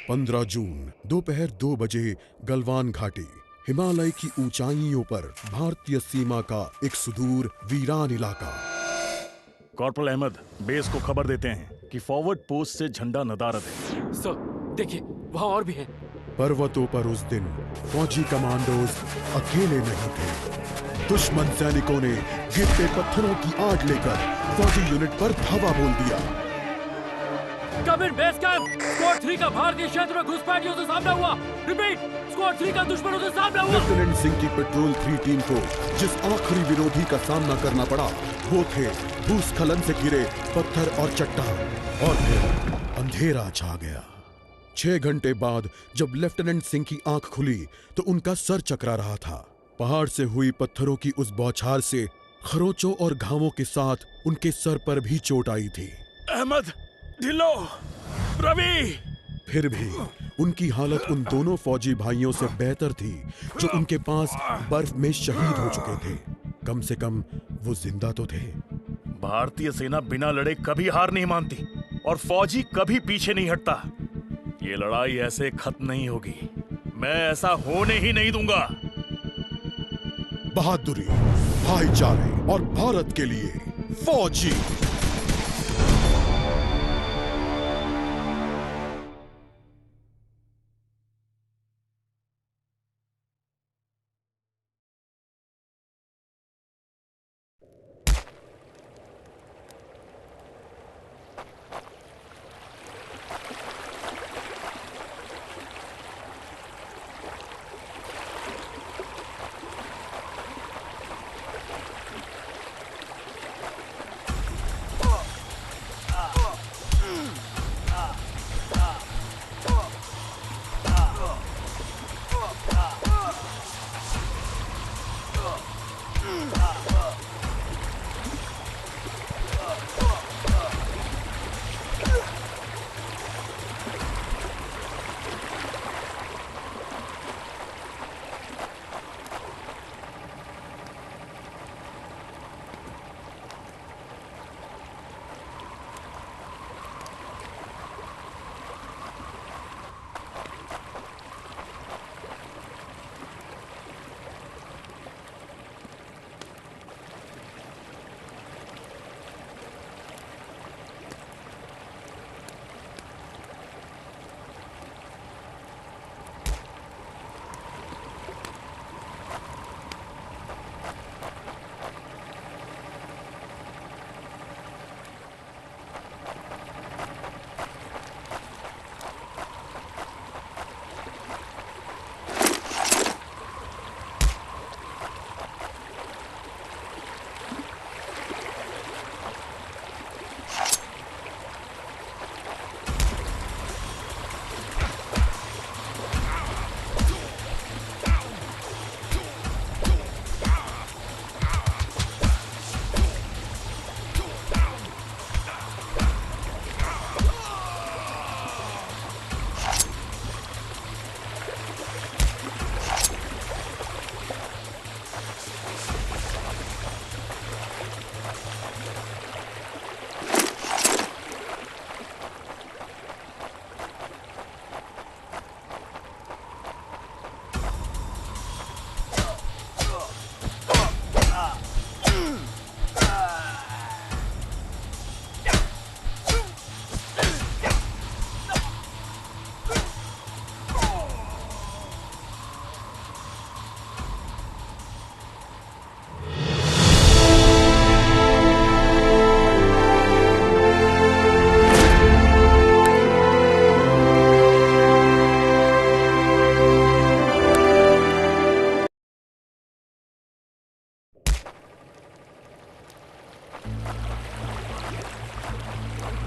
15 जून दोपहर 2 बजे गलवान घाटी, हिमालय की ऊंचाइयों पर भारतीय सीमा का एक सुदूर वीरान इलाका। कॉर्पोरल अहमद, बेस को खबर देते हैं कि फॉरवर्ड पोस्ट से झंडा नदारद है। सर, देखिए वहाँ और भी हैं। पर्वतों पर उस दिन फौजी कमांडोज अकेले नहीं थे। दुश्मन सैनिकों ने गिरते पत्थरों की आड़ लेकर फौजी यूनिट पर धावा बोल दिया। कम इन बेस कैंप, स्क्वाड 3 का भारतीय क्षेत्र में घुसपैठियों से सामना हुआ। रिपीट, स्क्वाड 3 का दुश्मनों से सामना हुआ। लेफ्टिनेंट सिंह की पेट्रोल 3 टीम को जिस आखिरी विरोधी का सामना करना पड़ा वो थे भूस्खलन से घिरे पत्थर और चट्टान। और फिर अंधेरा छा गया। 6 घंटे बाद जब लेफ्टिनेंट सिंह की आंख खुली तो उनका सर चकरा रहा था। पहाड़ से हुई पत्थरों की उस बौछार से खरोंचों और घावों के साथ उनके सर पर भी चोट आई थी। अहमद, ढिल्लो, रवि। फिर भी उनकी हालत उन दोनों फौजी भाइयों से बेहतर थी जो उनके पास बर्फ में शहीद हो चुके थे। कम से कम वो जिंदा तो थे। भारतीय सेना बिना लड़े कभी हार नहीं मानती और फौजी कभी पीछे नहीं हटता। ये लड़ाई ऐसे खत्म नहीं होगी। मैं ऐसा होने ही नहीं दूंगा। बहादुरी, भाईचारे और भारत के लिए फौजी।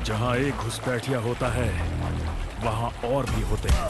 जहां एक घुसपैठिया होता है वहां और भी होते हैं।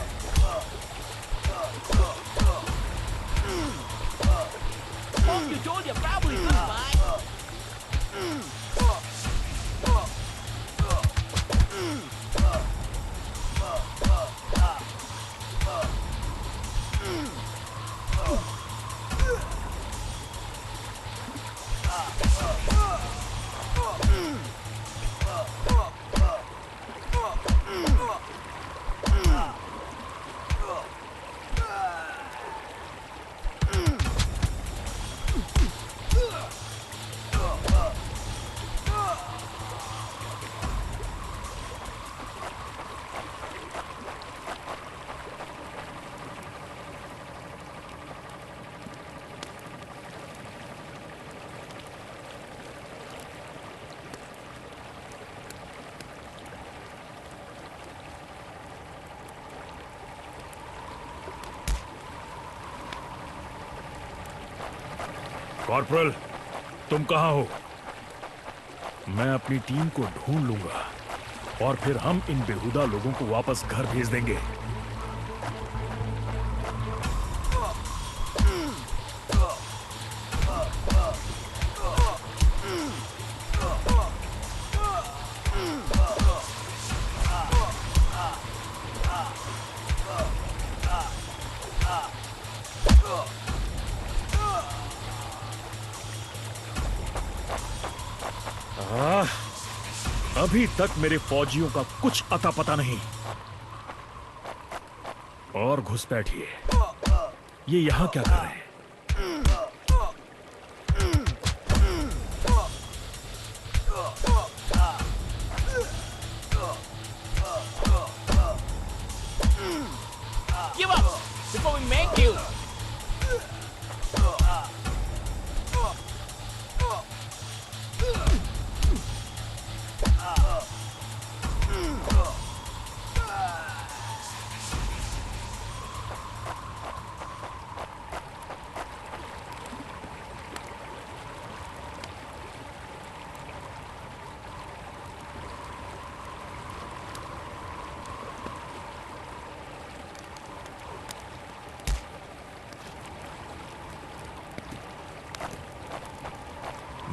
कॉर्पोरल, तुम कहां हो? मैं अपनी टीम को ढूंढ लूंगा और फिर हम इन बेहुदा लोगों को वापस घर भेज देंगे। अभी तक मेरे फौजियों का कुछ अता पता नहीं। और घुसपैठिए, ये यहां क्या कर रहे हैं? Give up before we make you.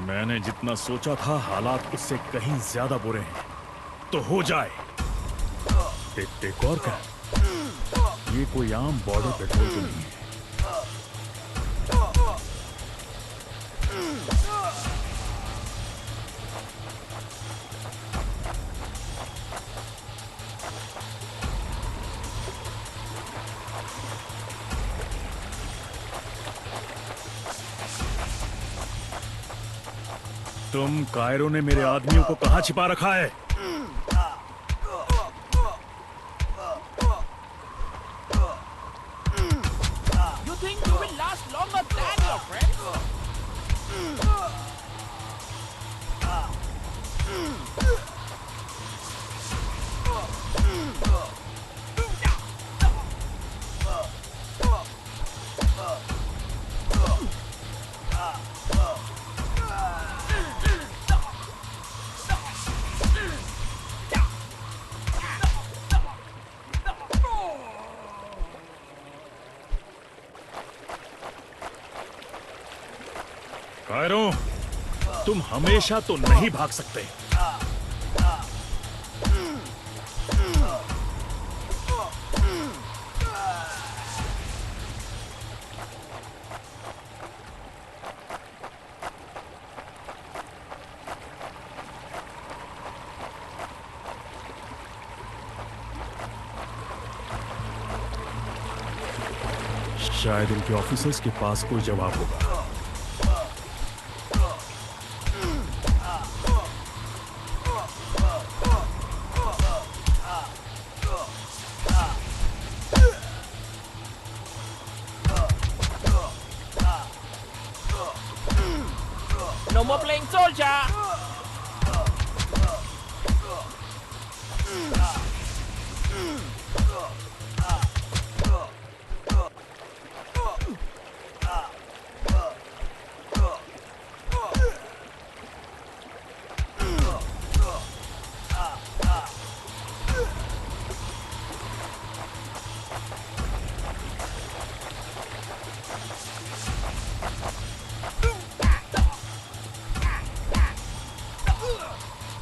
मैंने जितना सोचा था हालात उससे कहीं ज्यादा बुरे हैं। तो हो जाए। एक और क्या? ये कोई आम बॉर्डर पेट्रोल तो नहीं है। तुम कायरो ने मेरे आदमियों को कहां छिपा रखा है? You think you will last longer than your friends? Cairo, तुम हमेशा तो नहीं भाग सकते। शायद उनके ऑफिसर्स के पास कोई जवाब होगा। No more playing soldier.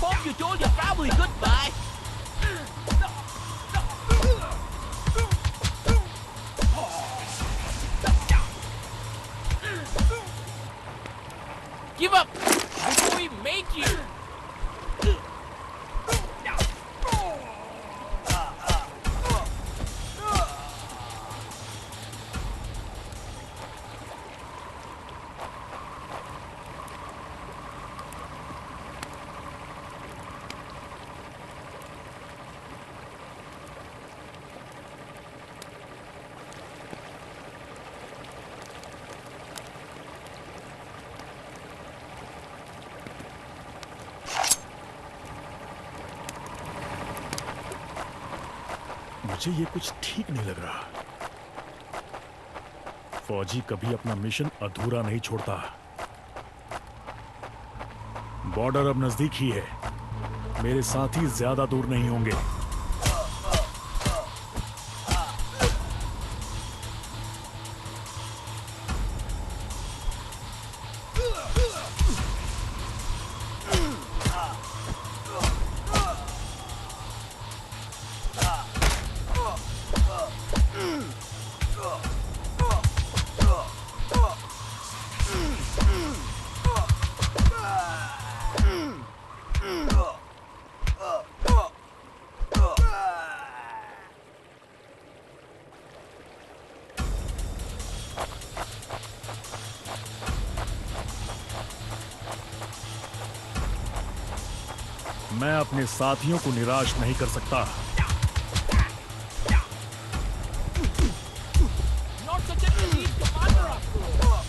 Hope you told your family goodbye. Give up before we make you. मुझे ये कुछ ठीक नहीं लग रहा। फौजी कभी अपना मिशन अधूरा नहीं छोड़ता। बॉर्डर अब नजदीक ही है। मेरे साथी ज्यादा दूर नहीं होंगे। मैं अपने साथियों को निराश नहीं कर सकता। Not such an elite commander after all.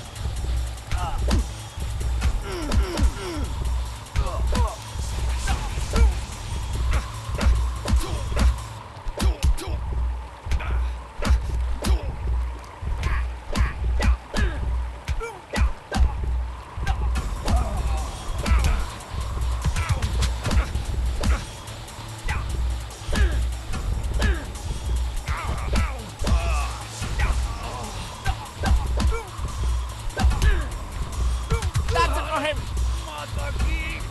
That's it for him. Mother King.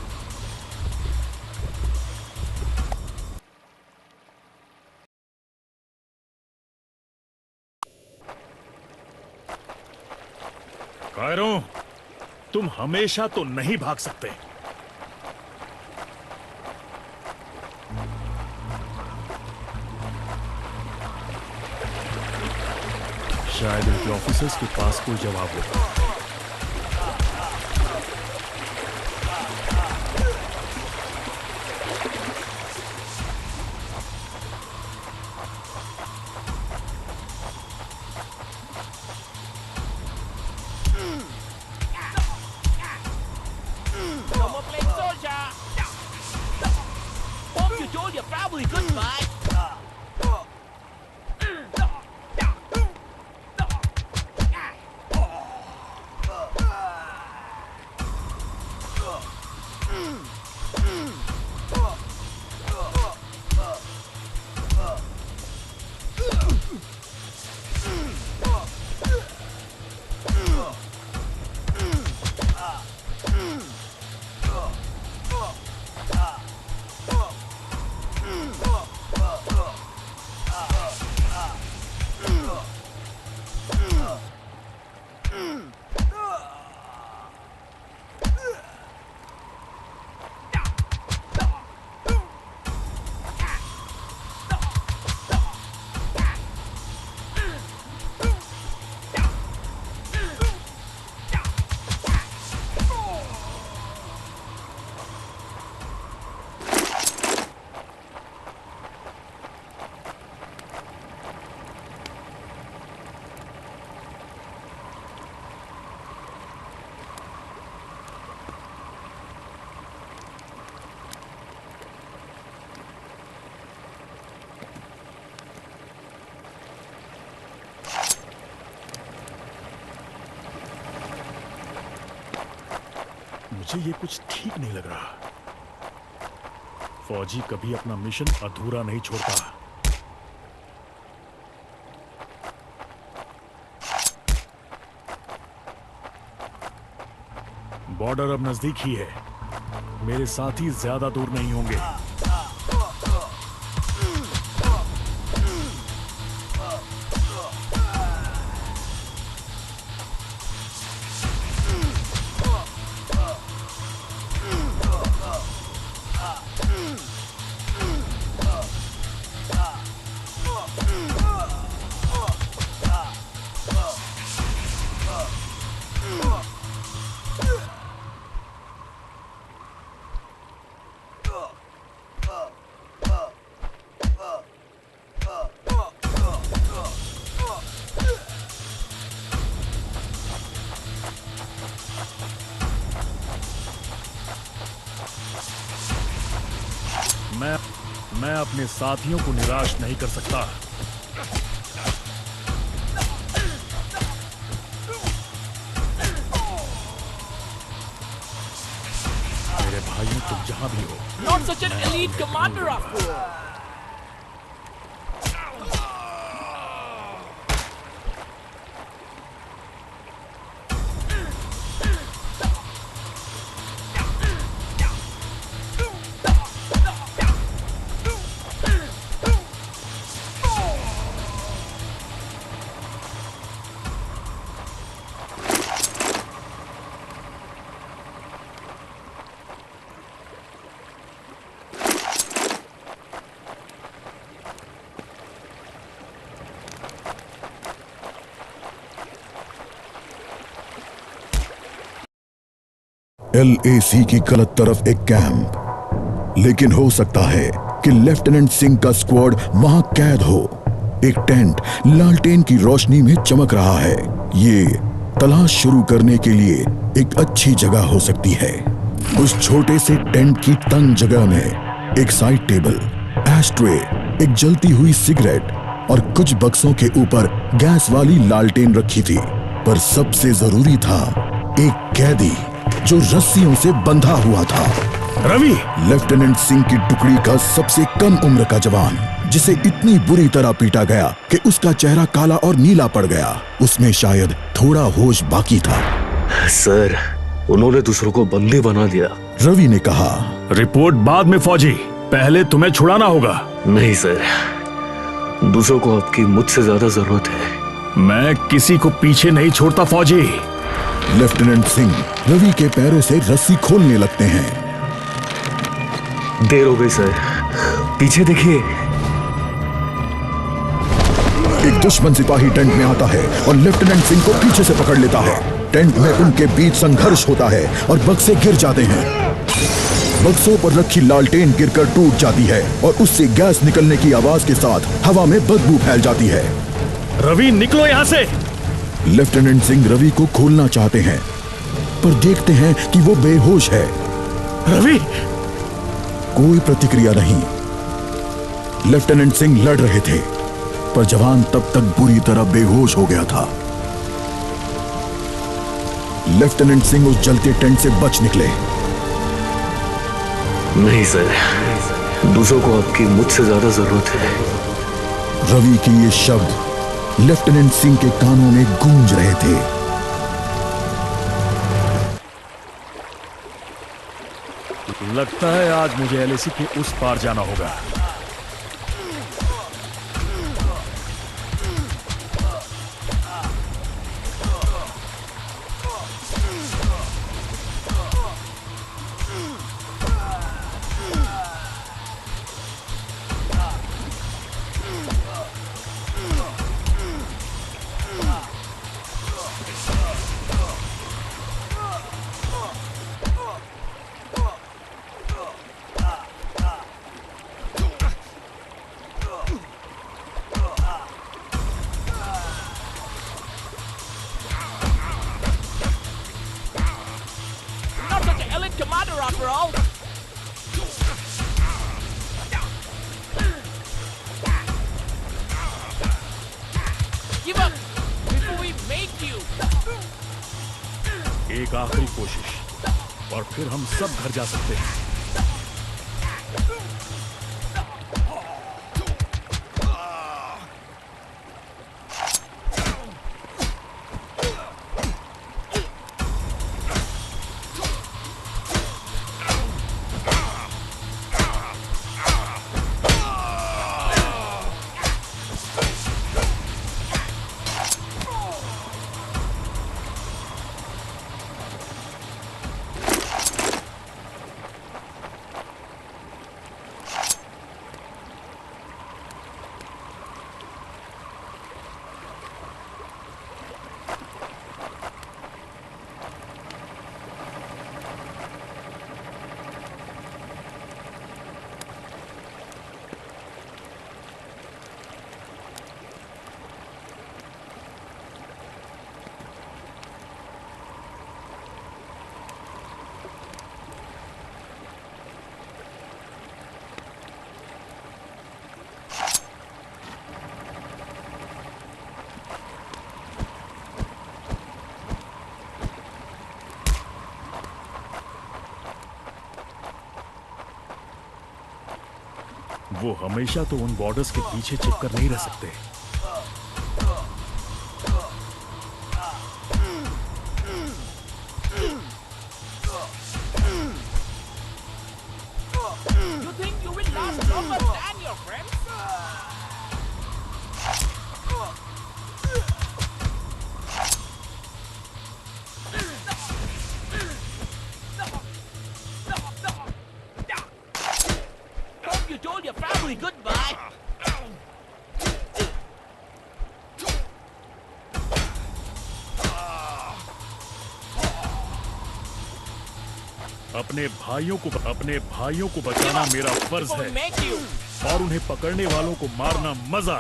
Cairo, तुम हमेशा तो नहीं भाग सकते। शायद इनके ऑफिसर्स के पास कोई जवाब होगा। No more playing soldier. Hope you told your family goodbye. मुझे ये कुछ ठीक नहीं लग रहा। फौजी कभी अपना मिशन अधूरा नहीं छोड़ता। बॉर्डर अब नजदीक ही है। मेरे साथी ज्यादा दूर नहीं होंगे। मैं अपने साथियों को निराश नहीं कर सकता। मेरे भाइयों तुम जहां भी हो। Not such an elite commander after all. LAC की गलत तरफ एक कैंप, लेकिन हो सकता है कि लेफ्टिनेंट सिंह का स्क्वाड वहां कैद हो। एक टेंट लालटेन की रोशनी में चमक रहा है। ये तलाश शुरू करने के लिए एक अच्छी जगह हो सकती है। उस छोटे से टेंट की तंग जगह में एक साइड टेबल, एस्ट्रे, एक जलती हुई सिगरेट और कुछ बक्सों के ऊपर गैस वाली लालटेन रखी थी। पर सबसे जरूरी था एक कैदी जो रस्सियों से बंधा हुआ था। रवि! लेफ्टिनेंट सिंह की टुकड़ी का सबसे कम उम्र का जवान, जिसे इतनी बुरी तरह पीटा गया कि उसका चेहरा काला और नीला पड़ गया। उसमें शायद थोड़ा होश बाकी था। सर, उन्होंने दूसरों को बंदी बना दिया। रवि ने कहा। रिपोर्ट बाद में फौजी, पहले तुम्हें छुड़ाना होगा। नहीं सर, दूसरों को आपकी मुझसे ज्यादा जरूरत है। मैं किसी को पीछे नहीं छोड़ता फौजी। लेफ्टिनेंट सिंह रवि के पैरों से रस्सी खोलने लगते हैं। देर हो गई सर, पीछे देखिए। एक दुश्मन सिपाही टेंट में आता है और लेफ्टिनेंट सिंह को पीछे से पकड़ लेता है। टेंट में उनके बीच संघर्ष होता है और बक्से गिर जाते हैं। बक्सों पर रखी लालटेन गिरकर टूट जाती है और उससे गैस निकलने की आवाज के साथ हवा में बदबू फैल जाती है। रवि, निकलो यहां से। लेफ्टिनेंट सिंह रवि को खोलना चाहते हैं, पर देखते हैं कि वो बेहोश है। रवि! कोई प्रतिक्रिया नहीं। लेफ्टिनेंट सिंह लड़ रहे थे, पर जवान तब तक बुरी तरह बेहोश हो गया था। लेफ्टिनेंट सिंह उस जलते टेंट से बच निकले। नहीं सर, दूसरों को आपकी मुझसे ज्यादा जरूरत है। रवि के ये शब्द लेफ्टिनेंट सिंह के कानों में गूंज रहे थे। लगता है आज मुझे LAC के उस पार जाना होगा। Not such an elite commander after all. Give up before we make you. एक आखिरी कोशिश और फिर हम सब घर जा सकते हैं। वो हमेशा तो उन बॉर्डर्स के पीछे चिपकर नहीं रह सकते। You think you will last longer than your friends? Hope you told your family goodbye. अपने भाइयों को बचाना मेरा फर्ज People है make you. और उन्हें पकड़ने वालों को मारना मजा।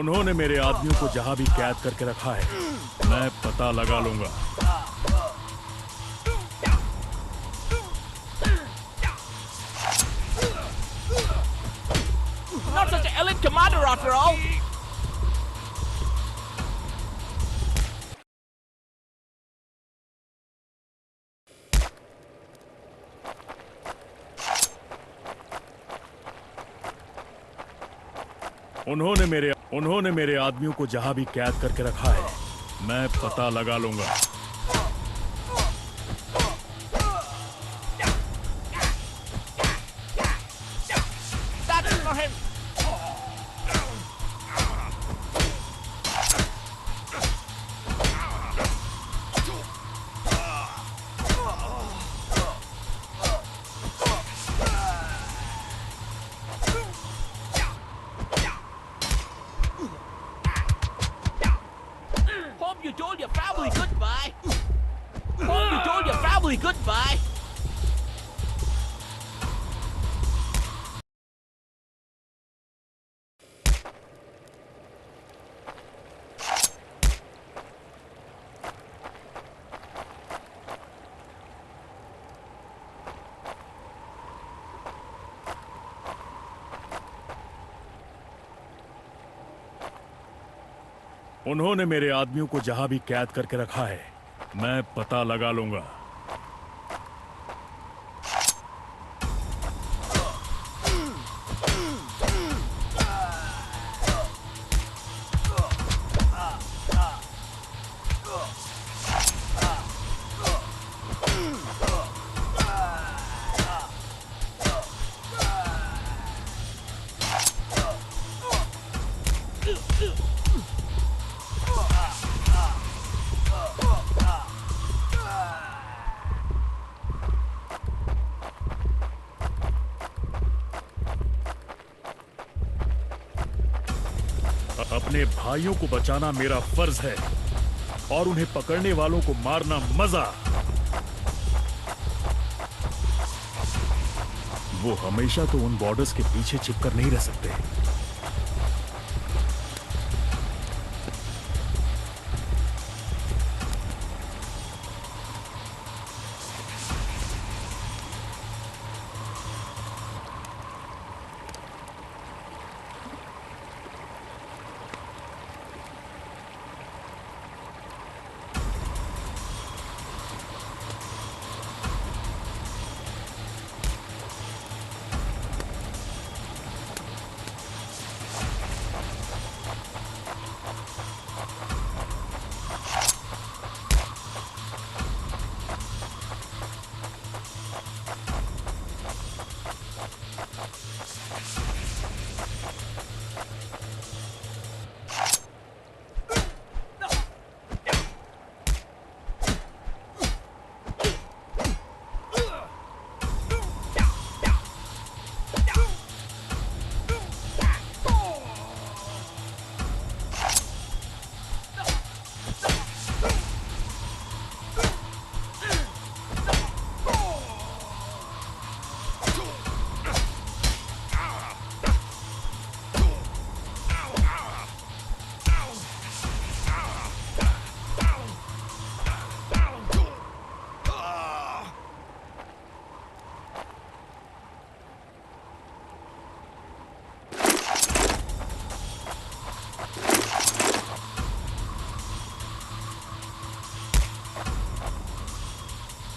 उन्होंने मेरे आदमियों को जहां भी कैद करके रखा है, मैं पता लगा लूंगा। Not such an elite commander after all. उन्होंने मेरे आदमियों को जहां भी कैद करके रखा है, मैं पता लगा लूंगा। That's for him. Hope you told your family goodbye. Hope you told your family goodbye. उन्होंने मेरे आदमियों को जहां भी कैद करके रखा है, मैं पता लगा लूंगा। अपने भाइयों को बचाना मेरा फर्ज है और उन्हें पकड़ने वालों को मारना मजा। वो हमेशा तो उन बॉर्डर्स के पीछे छिपकर नहीं रह सकते।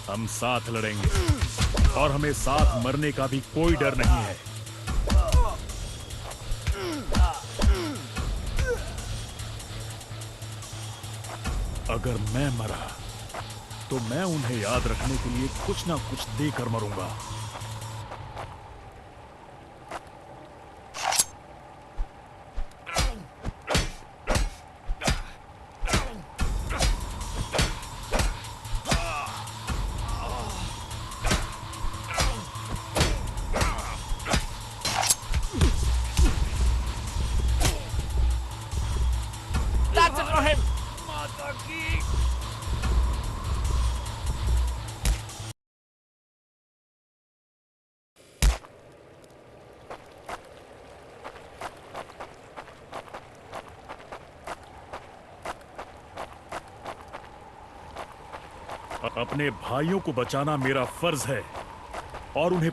हम साथ लड़ेंगे और हमें साथ मरने का भी कोई डर नहीं है। अगर मैं मरा तो मैं उन्हें याद रखने के लिए कुछ ना कुछ देकर मरूंगा। That's it for him. अपने भाइयों को बचाना मेरा फर्ज है और उन्हें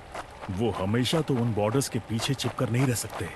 वो हमेशा तो उन बॉर्डर्स के पीछे छिपकर नहीं रह सकते।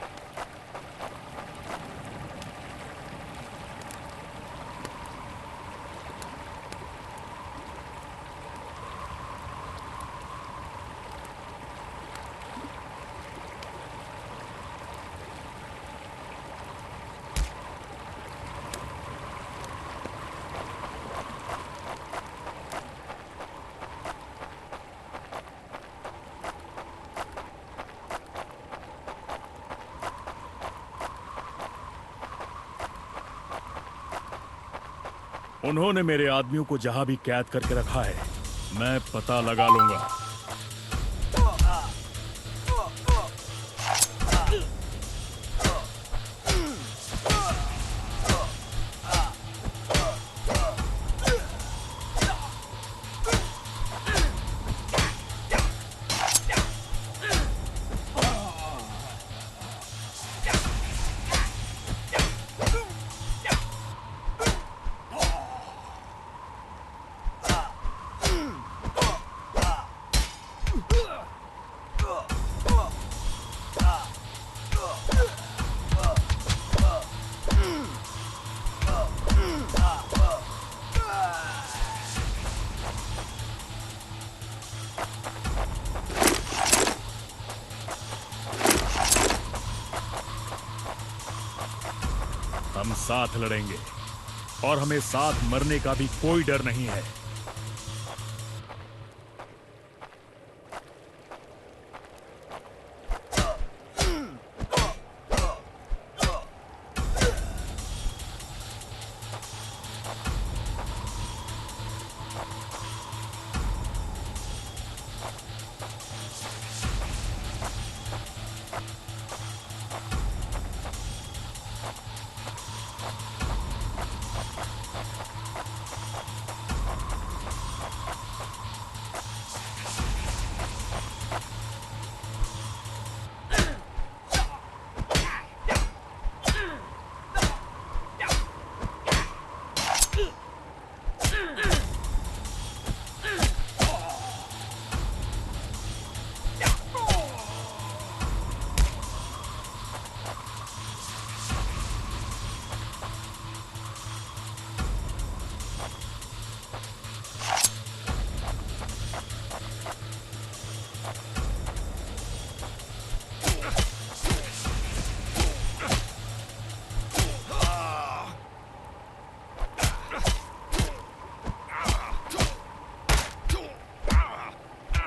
उन्होंने मेरे आदमियों को जहां भी कैद करके रखा है, मैं पता लगा लूंगा। हम साथ लड़ेंगे और हमें साथ मरने का भी कोई डर नहीं है।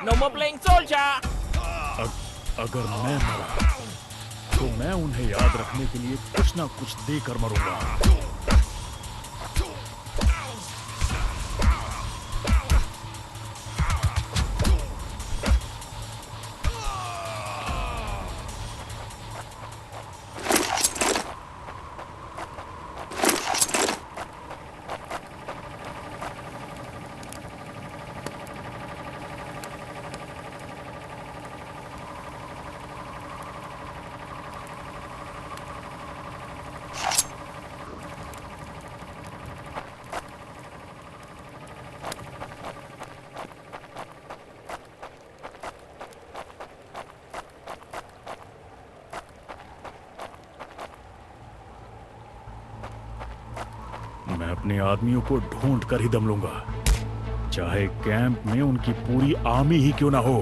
No more playing soldier. अगर मैं मरा तो मैं उन्हें याद रखने के लिए कुछ ना कुछ देकर मरूंगा। मैं अपने आदमियों को ढूंढ कर ही दम लूंगा, चाहे कैंप में उनकी पूरी आर्मी ही क्यों ना हो।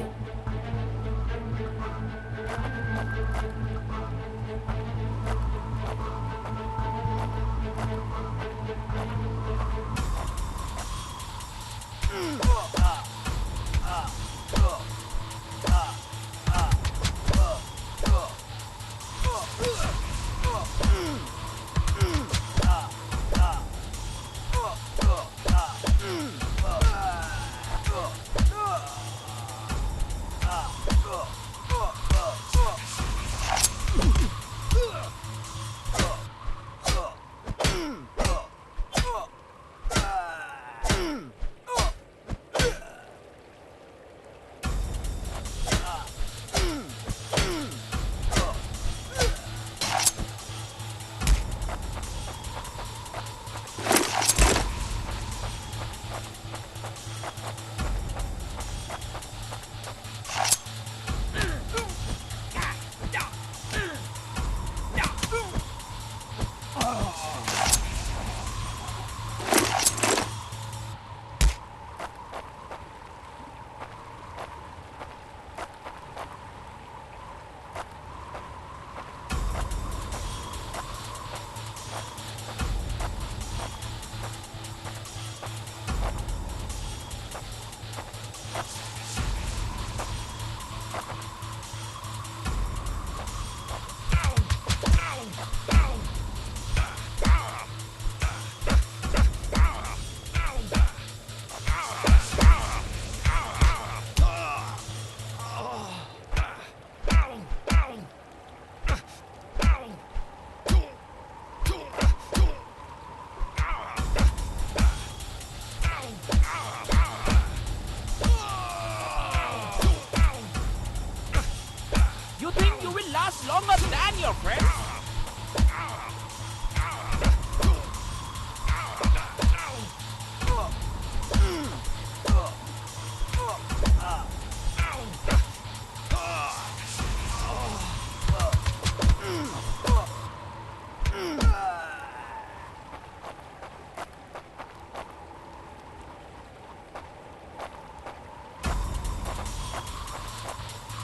longer than your friends.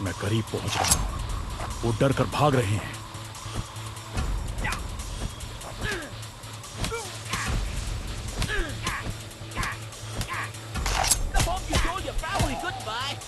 मैं करीब पहुंच रहा हूं। वो डर कर भाग रहे हैं। The moment you told your family goodbye.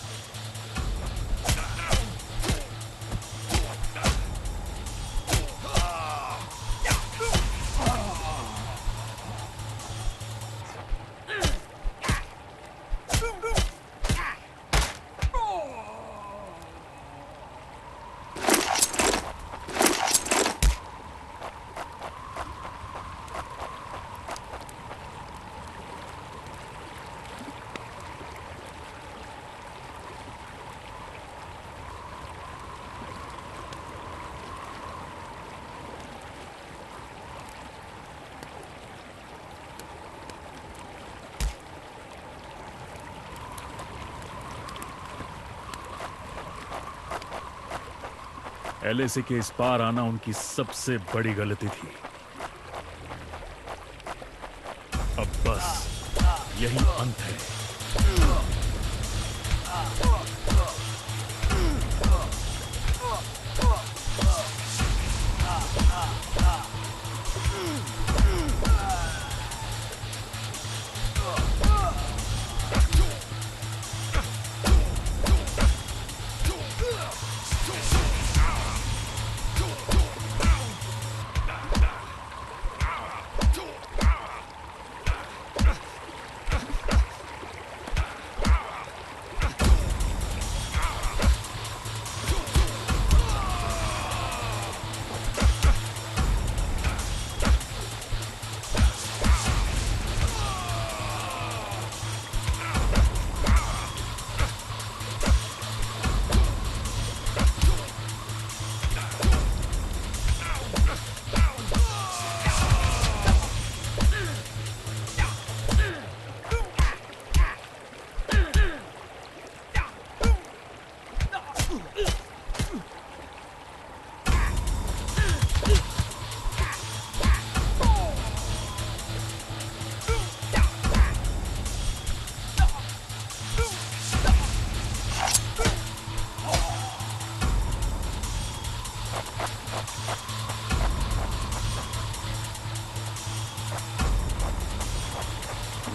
LAC के इस पार आना उनकी सबसे बड़ी गलती थी। अब बस यही अंत है।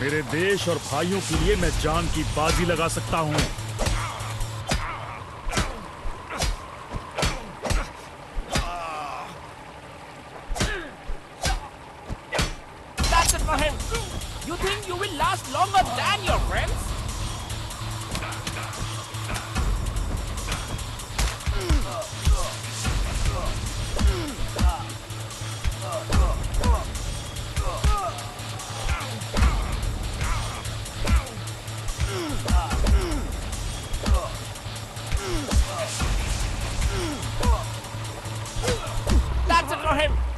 मेरे देश और भाइयों के लिए मैं जान की बाजी लगा सकता हूँ। That's it for him. You think you will last longer than your friends? That's it for him.